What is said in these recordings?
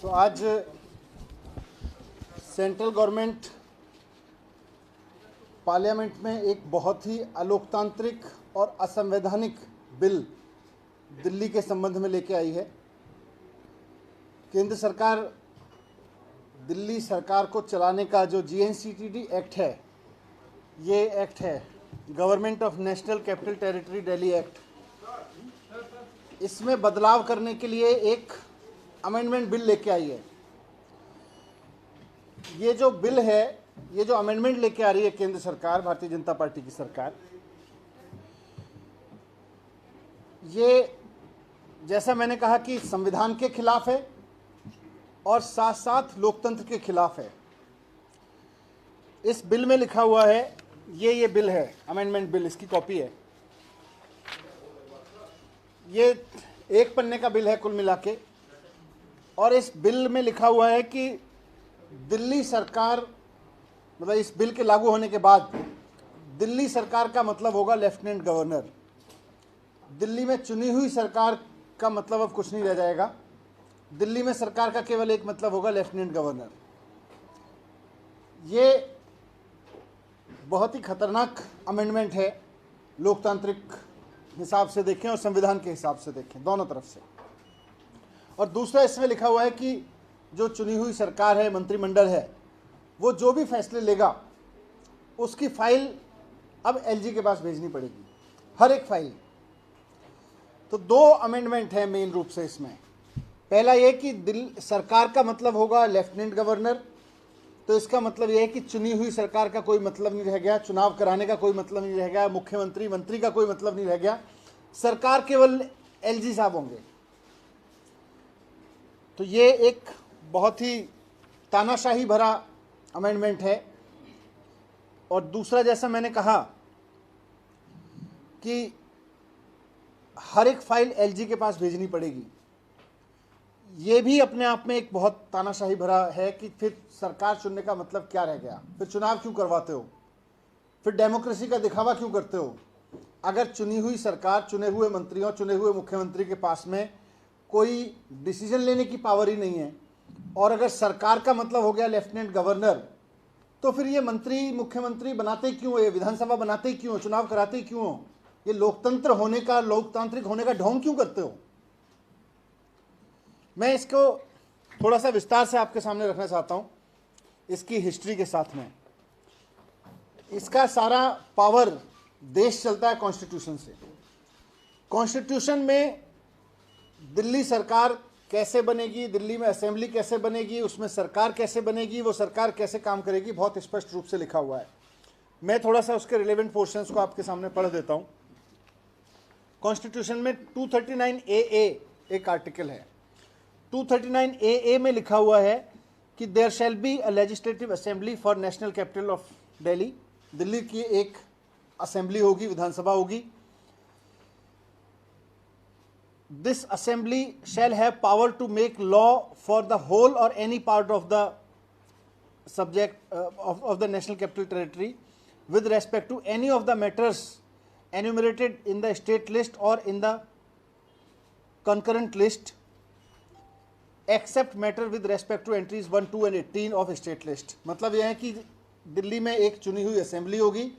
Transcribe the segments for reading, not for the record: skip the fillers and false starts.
आज central government parliament में एक बहुत ही अलोकतांत्रिक और असंवैधानिक बिल दिल्ली के संबंध में लेके आई है। केंद्र सरकार दिल्ली सरकार को चलाने का जो GNCTD एक्ट है, ये एक्ट है government of national capital territory Delhi act. इसमें बदलाव करने के लिए एक अमेंडमेंट बिल लेके आई है। ये जो बिल है, ये जो अमेंडमेंट लेके आ रही है केंद्र सरकार, भारतीय जनता पार्टी की सरकार, ये जैसा मैंने कहा कि संविधान के खिलाफ है और साथ साथ लोकतंत्र के खिलाफ है। इस बिल में लिखा हुआ है, ये बिल है, अमेंडमेंट बिल, इसकी कॉपी है। ये एक पन्ने का बिल है कुल मिला के, और इस बिल में लिखा हुआ है कि दिल्ली सरकार, मतलब इस बिल के लागू होने के बाद दिल्ली सरकार का मतलब होगा लेफ्टिनेंट गवर्नर। दिल्ली में चुनी हुई सरकार का मतलब अब कुछ नहीं रह जाएगा। दिल्ली में सरकार का केवल एक मतलब होगा, लेफ्टिनेंट गवर्नर। ये बहुत ही खतरनाक अमेंडमेंट है, लोकतांत्रिक हिसाब से देखें और संविधान के हिसाब से देखें, दोनों तरफ से। और दूसरा, इसमें लिखा हुआ है कि जो चुनी हुई सरकार है, मंत्रिमंडल है, वो जो भी फैसले लेगा उसकी फाइल अब LG के पास भेजनी पड़ेगी, हर एक फाइल। तो दो अमेंडमेंट है मेन रूप से इसमें। पहला ये कि सरकार का मतलब होगा लेफ्टिनेंट गवर्नर, तो इसका मतलब यह है कि चुनी हुई सरकार का कोई मतलब नहीं रह गया, चुनाव कराने का कोई मतलब नहीं रह गया, मुख्यमंत्री मंत्री का कोई मतलब नहीं रह गया, सरकार केवल LG साहब होंगे। तो ये एक बहुत ही तानाशाही भरा अमेंडमेंट है। और दूसरा, जैसा मैंने कहा कि हर एक फाइल LG के पास भेजनी पड़ेगी, ये भी अपने आप में एक बहुत तानाशाही भरा है कि फिर सरकार चुनने का मतलब क्या रह गया, फिर चुनाव क्यों करवाते हो, फिर डेमोक्रेसी का दिखावा क्यों करते हो। अगर चुनी हुई सरकार, चुने हुए मंत्रियों, चुने हुए मुख्यमंत्री के पास में कोई डिसीजन लेने की पावर ही नहीं है, और अगर सरकार का मतलब हो गया लेफ्टिनेंट गवर्नर, तो फिर ये मंत्री मुख्यमंत्री बनाते क्यों, ये विधानसभा बनाते क्यों, चुनाव कराते क्यों, ये लोकतंत्र होने का, लोकतांत्रिक होने का ढोंग क्यों करते हो। मैं इसको थोड़ा सा विस्तार से आपके सामने रखना चाहता हूं, इसकी हिस्ट्री के साथ में। इसका सारा पावर देश चलता है कॉन्स्टिट्यूशन से। कॉन्स्टिट्यूशन में दिल्ली सरकार कैसे बनेगी, दिल्ली में असेंबली कैसे बनेगी, उसमें सरकार कैसे बनेगी, वो सरकार कैसे काम करेगी, बहुत स्पष्ट रूप से लिखा हुआ है। मैं थोड़ा सा उसके रिलेवेंट पोर्शंस को आपके सामने पढ़ देता हूं। कॉन्स्टिट्यूशन में 239AA एक आर्टिकल है। 239AA में लिखा हुआ है कि there shall be a legislative assembly for national capital of Delhi. Delhi की एक असेंबली होगी, विधानसभा होगी। This assembly shall have power to make law for the whole or any part of the subject of the national capital territory with respect to any of the matters enumerated in the state list or in the concurrent list, except matter with respect to entries 1, 2 and 18 of state list। मतलब यह है कि दिल्ली में एक चुनी हुई assembly होगी,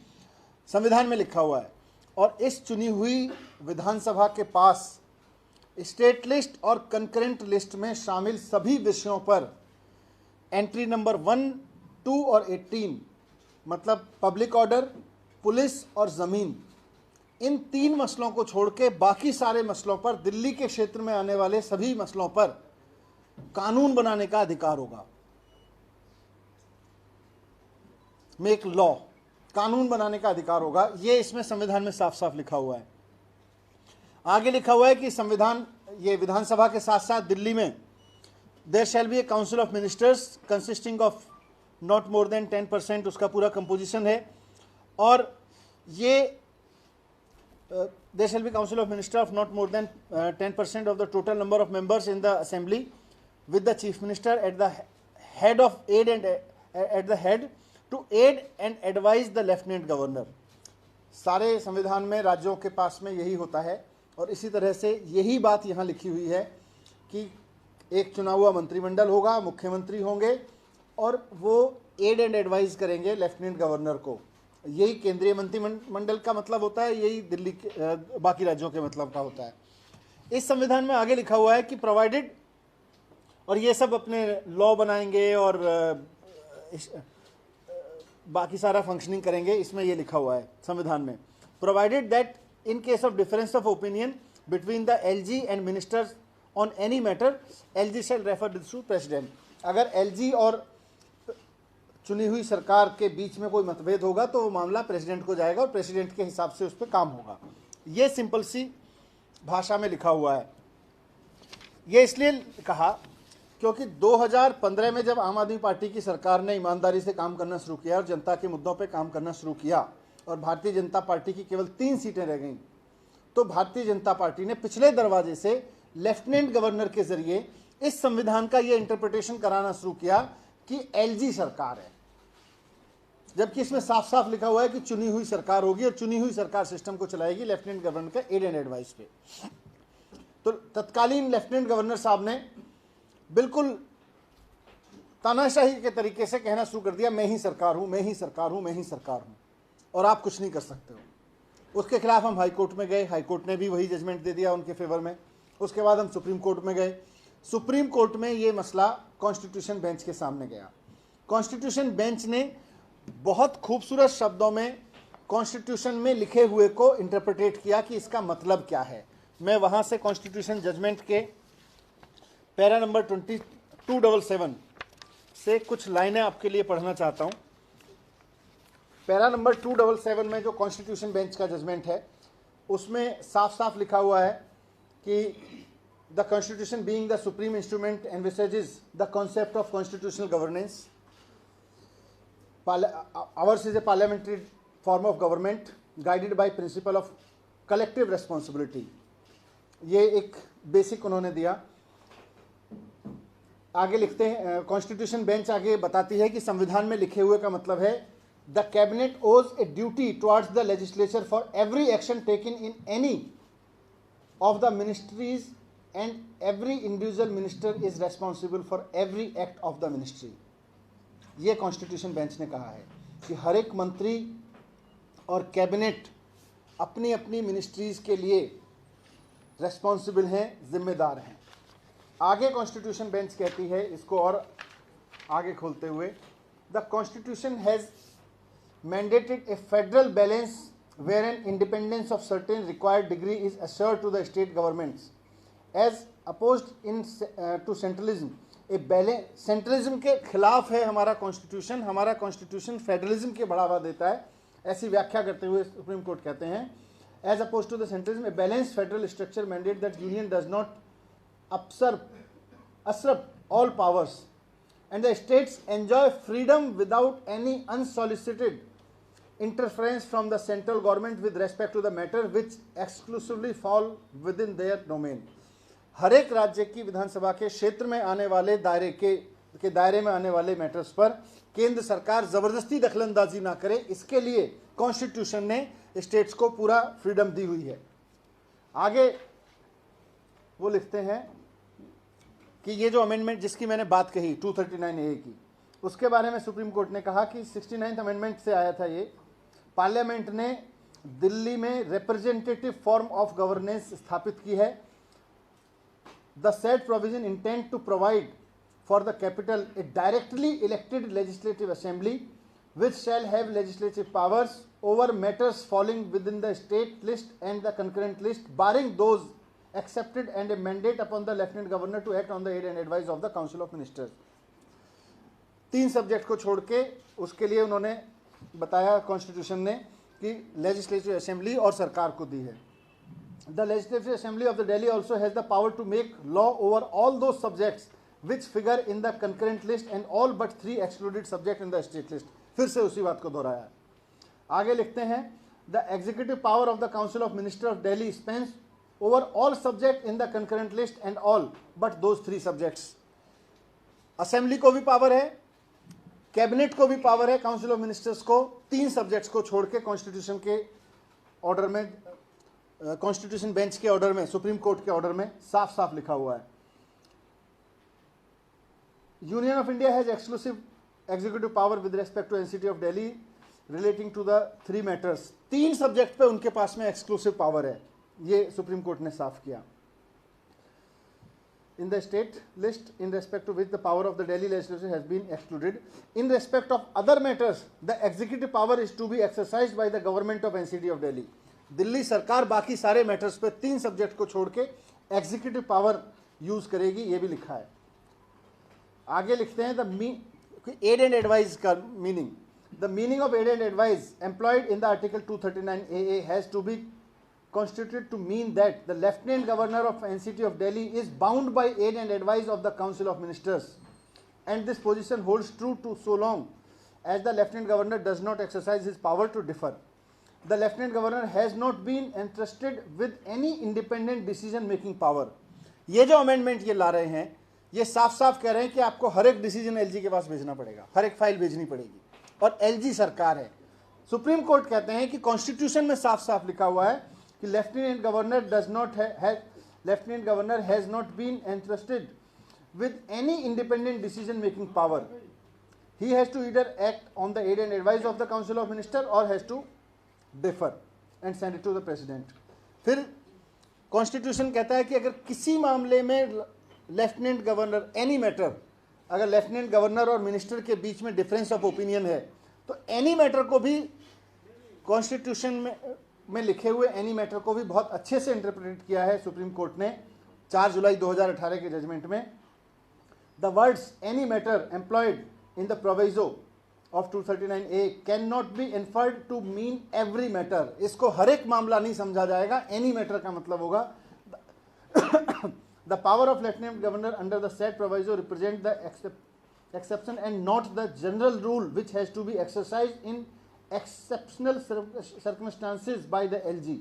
संविधान में लिखा हुआ है, और इस चुनी हुई विधानसभा के पास स्टेट लिस्ट और कंकरेंट लिस्ट में शामिल सभी विषयों पर एंट्री नंबर 1, 2 और 18, मतलब पब्लिक ऑर्डर, पुलिस और ज़मीन, इन 3 मसलों को छोड़ के बाकी सारे मसलों पर, दिल्ली के क्षेत्र में आने वाले सभी मसलों पर कानून बनाने का अधिकार होगा। मेक लॉ, कानून बनाने का अधिकार होगा। ये इसमें संविधान में साफ साफ लिखा हुआ है। आगे लिखा हुआ है कि संविधान, ये विधानसभा के साथ साथ दिल्ली में there shall be a council of ministers consisting of not more than 10%, उसका पूरा कंपोजिशन है। और ये there shall be council of minister of not more than 10% of the total number of members in the assembly with the chief minister at the head of aid and at the head to aid and advise the lieutenant governor. सारे संविधान में राज्यों के पास में यही होता है, और इसी तरह से यही बात यहाँ लिखी हुई है कि एक चुना हुआ मंत्रिमंडल होगा, मुख्यमंत्री होंगे और वो एड एंड एडवाइस करेंगे लेफ्टिनेंट गवर्नर को। यही केंद्रीय मंत्रिमंडल का मतलब होता है, यही दिल्ली के बाकी राज्यों के मतलब का होता है। इस संविधान में आगे लिखा हुआ है कि प्रोवाइडेड, और ये सब अपने लॉ बनाएंगे और बाकी सारा फंक्शनिंग करेंगे, इसमें ये लिखा हुआ है संविधान में, provided that in case of difference of opinion between the LG and ministers on any matter, LG shall refer this to president. अगर एलजी और चुनी हुई सरकार के बीच में कोई मतभेद होगा तो वो मामला प्रेसिडेंट को जाएगा और प्रेसिडेंट के हिसाब से उस पर काम होगा। ये सिंपल सी भाषा में लिखा हुआ है। ये इसलिए कहा क्योंकि 2015 में जब आम आदमी पार्टी की सरकार ने ईमानदारी से काम करना शुरू किया और जनता के मुद्दों पे काम करना शुरू किया और भारतीय जनता पार्टी की केवल 3 सीटें रह गईं, तो भारतीय जनता पार्टी ने पिछले दरवाजे से लेफ्टिनेंट गवर्नर के जरिए इस संविधान का ये इंटरप्रिटेशन कराना शुरू किया कि एलजी सरकार है, जबकि इसमें साफ साफ लिखा हुआ है कि चुनी हुई सरकार होगी और चुनी हुई सरकार सिस्टम को चलाएगी लेफ्टिनेंट गवर्नर का एड एंड एडवाइस पे। तो तत्कालीन लेफ्टिनेंट गवर्नर साहब ने बिल्कुल तानाशाही के तरीके से कहना शुरू कर दिया, मैं ही सरकार हूं, मैं ही सरकार हूं, मैं ही सरकार हूं और आप कुछ नहीं कर सकते हो। उसके खिलाफ हम हाई कोर्ट में गए, हाई कोर्ट ने भी वही जजमेंट दे दिया उनके फेवर में। उसके बाद हम सुप्रीम कोर्ट में गए, सुप्रीम कोर्ट में ये मसला कॉन्स्टिट्यूशन बेंच के सामने गया। कॉन्स्टिट्यूशन बेंच ने बहुत खूबसूरत शब्दों में कॉन्स्टिट्यूशन में लिखे हुए को इंटरप्रेटेट किया कि इसका मतलब क्या है। मैं वहां से कॉन्स्टिट्यूशन जजमेंट के पैरा नंबर 2277 से कुछ लाइनें आपके लिए पढ़ना चाहता हूं। पैरा नंबर 277 में जो कॉन्स्टिट्यूशन बेंच का जजमेंट है उसमें साफ साफ लिखा हुआ है कि the constitution being the supreme instrument envisages the concept of constitutional governance, ours is a parliamentary form of government guided by principle of collective responsibility। ये एक बेसिक उन्होंने दिया। आगे लिखते हैं, कॉन्स्टिट्यूशन बेंच आगे बताती है कि संविधान में लिखे हुए का मतलब है द कैबिनेट ओज a duty towards the legislature for every action taken in any of the ministries and every individual minister is responsible for every act of the ministry. ये कॉन्स्टिट्यूशन बेंच ने कहा है कि हर एक मंत्री और कैबिनेट अपनी अपनी मिनिस्ट्रीज के लिए रेस्पॉन्सिबल हैं, जिम्मेदार हैं। आगे कॉन्स्टिट्यूशन बेंच कहती है, इसको और आगे खोलते हुए, the constitution has mandated a federal balance where an independence of certain required degree is assured to the state governments as opposed in to centralism। A balance, centralism के खिलाफ है हमारा कॉन्स्टिट्यूशन। हमारा कॉन्स्टिट्यूशन फेडरलिज्म के बढ़ावा देता है, ऐसी व्याख्या करते हुए सुप्रीम कोर्ट कहते हैं as oppose to the centralism a balance federal structure mandate that union does not usurp all powers and the states enjoy freedom without any unsolicited interference from the central government with respect to the matter which exclusively fall within their domain। हर एक राज्य की विधानसभा के क्षेत्र में आने वाले दायरे में आने वाले मैटर्स पर केंद्र सरकार जबरदस्ती दखलंदाजी ना करे, इसके लिए कॉन्स्टिट्यूशन ने स्टेट्स को पूरा फ्रीडम दी हुई है। आगे वो लिखते हैं कि ये जो अमेंडमेंट जिसकी मैंने बात कही 239A की, उसके बारे में सुप्रीम कोर्ट ने कहा कि 69th अमेंडमेंट से आया था ये। पार्लियामेंट ने दिल्ली में रिप्रेजेंटेटिव फॉर्म ऑफ गवर्नेंस स्थापित की है। The said provision intend to provide for the capital a directly elected legislative assembly which shall have legislative powers over matters falling within the state list and the concurrent list, barring those accepted, and a mandate upon the lieutenant governor to act on the aid and advice of the council of ministers। 3 subject को छोड़ के उसके लिए उन्होंने बताया constitution ने कि legislative assembly और सरकार को दी है। The legislative assembly of the Delhi also has the power to make law over all those subjects which figure in the concurrent list and all but 3 excluded subject in the state list. फिर से उसी बात को दोहराया। आगे लिखते हैं the executive power of the council of minister of Delhi spans over all subject in the concurrent list and all but those 3 subjects. Assembly को भी पावर है, कैबिनेट को भी पावर है, काउंसिल ऑफ मिनिस्टर्स को 3 सब्जेक्ट्स को छोड़ के कॉन्स्टिट्यूशन के ऑर्डर में, कॉन्स्टिट्यूशन बेंच के ऑर्डर में, सुप्रीम कोर्ट के ऑर्डर में साफ साफ लिखा हुआ है। Union of India has exclusive executive power with respect to NCT of Delhi relating to the 3 matters. 3 subject पे उनके पास में एक्सक्लूसिव पावर है, ये सुप्रीम कोर्ट ने साफ किया। In the state list in respect to which the power of the Delhi legislature has been excluded. In respect of other matters, the executive power is to be exercised by the government of NCT of Delhi. Delhi सरकार बाकी सारे matters पे 3 subject को छोड़ के executive power use करेगी, ये भी लिखा है। आगे लिखते हैं द एड एंड एडवाइस का meaning. The meaning of aid and advice employed in the article 239 AA has to be constituted to mean that the Lieutenant Governor of NCT of Delhi is bound by aid and advice of the Council of Ministers, and this position holds true to so long as the Lieutenant Governor does not exercise his power to differ. The Lieutenant Governor has not been entrusted with any independent decision making power. ये जो amendment ये ला रहे हैं, ये साफ साफ कह रहे हैं कि आपको हर एक डिसीजन एलजी के पास भेजना पड़ेगा, हर एक फाइल भेजनी पड़ेगी, और एलजी सरकार है। सुप्रीम कोर्ट कहते हैं कि कॉन्स्टिट्यूशन में साफ साफ लिखा हुआ है कि lieutenant governor has not been entrusted with any independent decision making power. He has to either act on the aid and advice of the council of minister और has to differ and send it to the president. फिर constitution कहता है कि अगर किसी मामले में lieutenant governor any matter, अगर लेफ्टिनेंट गवर्नर और मिनिस्टर के बीच में डिफरेंस ऑफ ओपिनियन है तो एनी मैटर को भी कॉन्स्टिट्यूशन में लिखे हुए एनी मैटर को भी बहुत अच्छे से इंटरप्रेट किया है सुप्रीम कोर्ट ने 4 जुलाई 2018 के जजमेंट में। The words any matter employed in the proviso of 239A cannot be inferred to mean every matter. इसको हर एक मामला नहीं समझा जाएगा, एनी मैटर का मतलब होगा the power of lieutenant governor under the set proviso represent the exception and not the general rule which has to be exercised in exceptional circumstances by the LG.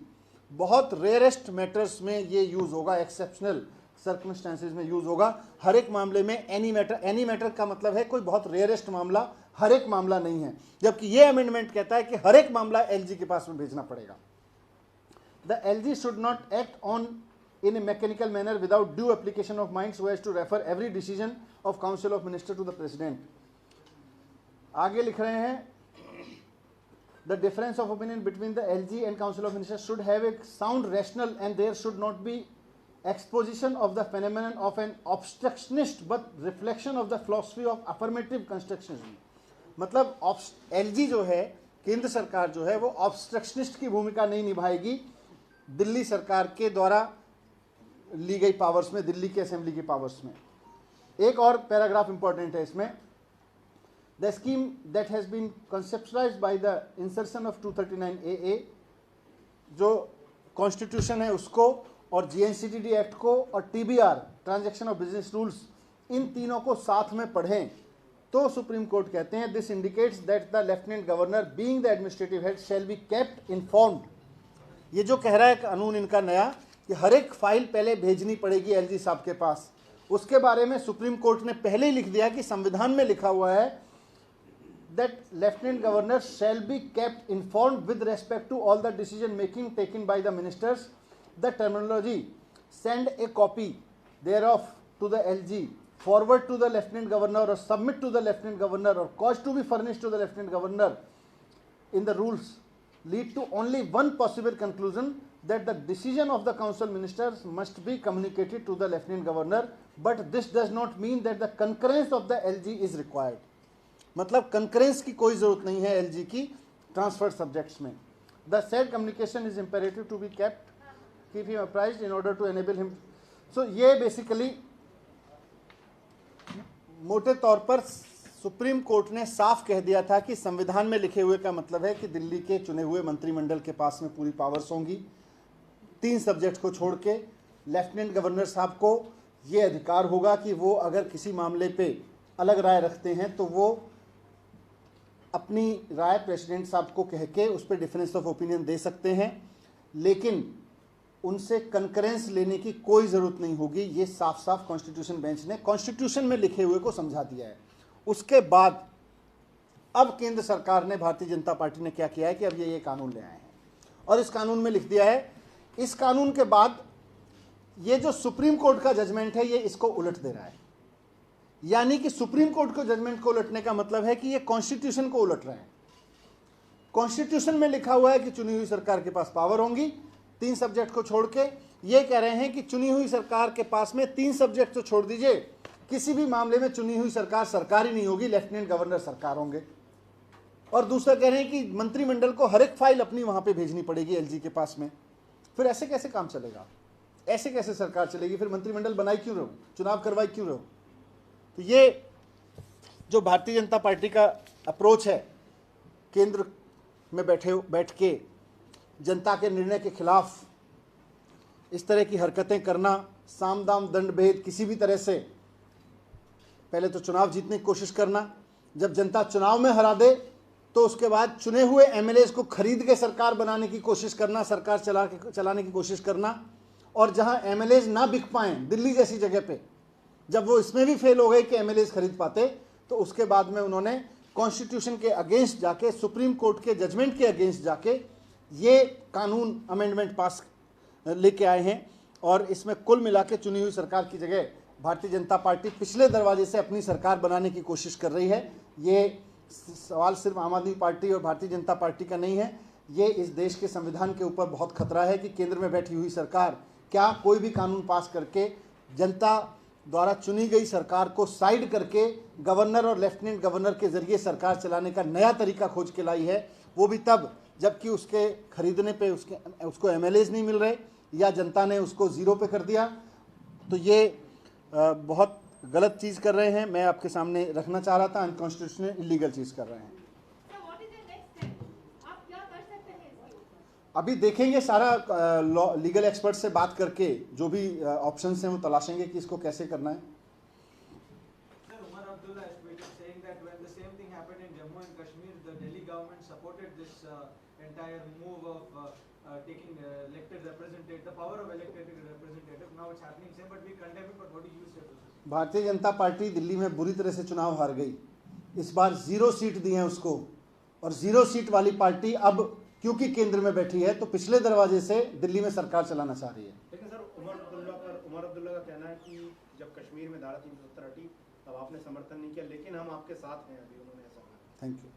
बहुत रेयरेस्ट मैटर्स में ये use होगा, exceptional circumstances में use होगा, हर एक मामले में any matter का मतलब है कोई बहुत रेयरेस्ट मामला, हर एक मामला नहीं है। जबकि ये अमेंडमेंट कहता है कि हर एक मामला एलजी के पास में भेजना पड़ेगा। The LG should not act on in a mechanical manner without due application of mind so as to refer every decision of council of minister to the president. आगे लिख रहे हैं the difference of opinion between the LG and council of ministers should have a sound rational and there should not be exposition of the phenomenon of an obstructionist but reflection of the philosophy of affirmative constructionism. मतलब LG जो है, केंद्र सरकार जो है, वो ऑब्स्ट्रक्शनिस्ट की भूमिका नहीं निभाएगी दिल्ली सरकार के द्वारा ली गई पावर्स में, दिल्ली की असेंबली की पावर्स में। एक और पैराग्राफ इंपॉर्टेंट है इसमें, the scheme that has been conceptualised by the insertion of 239AA, जो कॉन्स्टिट्यूशन है उसको और GNCTD एक्ट को और TBR transaction of business rules, इन तीनों को साथ में पढ़ें तो सुप्रीम कोर्ट कहते हैं this indicates that the lieutenant governor being the administrative head shell be kept informed. ये जो कह रहा है कानून इनका नया कि हर एक फाइल पहले भेजनी पड़ेगी एलजी साहब के पास, उसके बारे में सुप्रीम कोर्ट ने पहले ही लिख दिया कि संविधान में लिखा हुआ है that lieutenant governor shall be kept informed with respect to all the decision making taken by the ministers. The terminology send a copy thereof to the LG, forward to the lieutenant governor और submit to the lieutenant governor और cause to be furnished to the lieutenant governor in the rules lead to only one possible conclusion that the decision of the council ministers must be communicated to the lieutenant governor, but this does not mean that the concurrence of the LG is required. मतलब concurrence की कोई जरूरत नहीं है LG की transfer subjects में। The said communication is imperative to be keep him apprised in order to enable him. So ये basically मोटे तौर पर सुप्रीम कोर्ट ने साफ कह दिया था कि संविधान में लिखे हुए का मतलब है कि दिल्ली के चुने हुए मंत्रिमंडल के पास में पूरी पावर्स होंगी। 3 सब्जेक्ट को छोड़ के लेफ्टिनेंट गवर्नर साहब को ये अधिकार होगा कि वो अगर किसी मामले पे अलग राय रखते हैं तो वो अपनी राय प्रेसिडेंट साहब को कह के उस पर डिफरेंस ऑफ ओपिनियन दे सकते हैं, लेकिन उनसे कंकरेंस लेने की कोई ज़रूरत नहीं होगी। ये साफ साफ कॉन्स्टिट्यूशन बेंच ने कॉन्स्टिट्यूशन में लिखे हुए को समझा दिया है। उसके बाद अब केंद्र सरकार ने, भारतीय जनता पार्टी ने क्या किया है कि अब ये कानून ले आए हैं और इस कानून में लिख दिया है, इस कानून के बाद ये जो सुप्रीम कोर्ट का जजमेंट है ये इसको उलट दे रहा है। यानी कि सुप्रीम कोर्ट को जजमेंट को उलटने का मतलब है कि ये कॉन्स्टिट्यूशन को उलट रहे हैं। कॉन्स्टिट्यूशन में लिखा हुआ है कि चुनी हुई सरकार के पास पावर होंगी, 3 सब्जेक्ट को छोड़ के। ये कह रहे हैं कि चुनी हुई सरकार के पास में 3 सब्जेक्ट तो छोड़ दीजिए, किसी भी मामले में चुनी हुई सरकार सरकार ही नहीं होगी, लेफ्टिनेंट गवर्नर सरकार होंगे। और दूसरा कह रहे हैं कि मंत्रिमंडल को हर एक फाइल अपनी वहां पे भेजनी पड़ेगी एलजी के पास में। फिर ऐसे कैसे काम चलेगा? ऐसे कैसे सरकार चलेगी? फिर मंत्रिमंडल बनाई क्यों रहो, चुनाव करवाई क्यों रहो? तो ये जो भारतीय जनता पार्टी का अप्रोच है, केंद्र में बैठ के जनता के निर्णय के खिलाफ इस तरह की हरकतें करना, साम दाम दंड भेद किसी भी तरह से, पहले तो चुनाव जीतने की कोशिश करना, जब जनता चुनाव में हरा दे तो उसके बाद चुने हुए एमएलएज को खरीद के सरकार बनाने की कोशिश करना, सरकार चलाने की कोशिश करना। और जहां एमएलएज ना बिक पाए, दिल्ली जैसी जगह पे, जब वो इसमें भी फेल हो गए कि एमएलएज खरीद पाते, तो उसके बाद में उन्होंने कॉन्स्टिट्यूशन के अगेंस्ट जाके, सुप्रीम कोर्ट के जजमेंट के अगेंस्ट जाके ये कानून अमेंडमेंट पास लेके आए हैं। और इसमें कुल मिला के चुनी हुई सरकार की जगह भारतीय जनता पार्टी पिछले दरवाजे से अपनी सरकार बनाने की कोशिश कर रही है। ये सवाल सिर्फ आम आदमी पार्टी और भारतीय जनता पार्टी का नहीं है, ये इस देश के संविधान के ऊपर बहुत खतरा है कि केंद्र में बैठी हुई सरकार क्या कोई भी कानून पास करके जनता द्वारा चुनी गई सरकार को साइड करके गवर्नर और लेफ्टिनेंट गवर्नर के जरिए सरकार चलाने का नया तरीका खोज के लाई है, वो भी तब जबकि उसके खरीदने पे उसको एमएलएज नहीं मिल रहे या जनता ने उसको जीरो पे कर दिया। तो ये बहुत गलत चीज़ कर रहे हैं। मैं आपके सामने रखना चाह रहा था, अनकॉन्स्टिट्यूशनल इलीगल चीज़ कर रहे हैं। अभी देखेंगे सारा लीगल एक्सपर्ट से बात करके जो भी ऑप्शंस हैं वो तलाशेंगे कि इसको कैसे करना है। भारतीय जनता पार्टी दिल्ली में बुरी तरह से चुनाव हार गई, इस बार 0 सीट दी है उसको, और 0 सीट वाली पार्टी अब क्योंकि केंद्र में बैठी है तो पिछले दरवाजे से दिल्ली में सरकार चलाना चाह रही है। लेकिन सर उमर अब्दुल्ला का कहना है कि जब कश्मीर में धारा 370 हटी तब आपने समर्थन नहीं किया, लेकिन हम आपके साथ हैं अभी, उन्होंने ऐसा कहा। Thank you.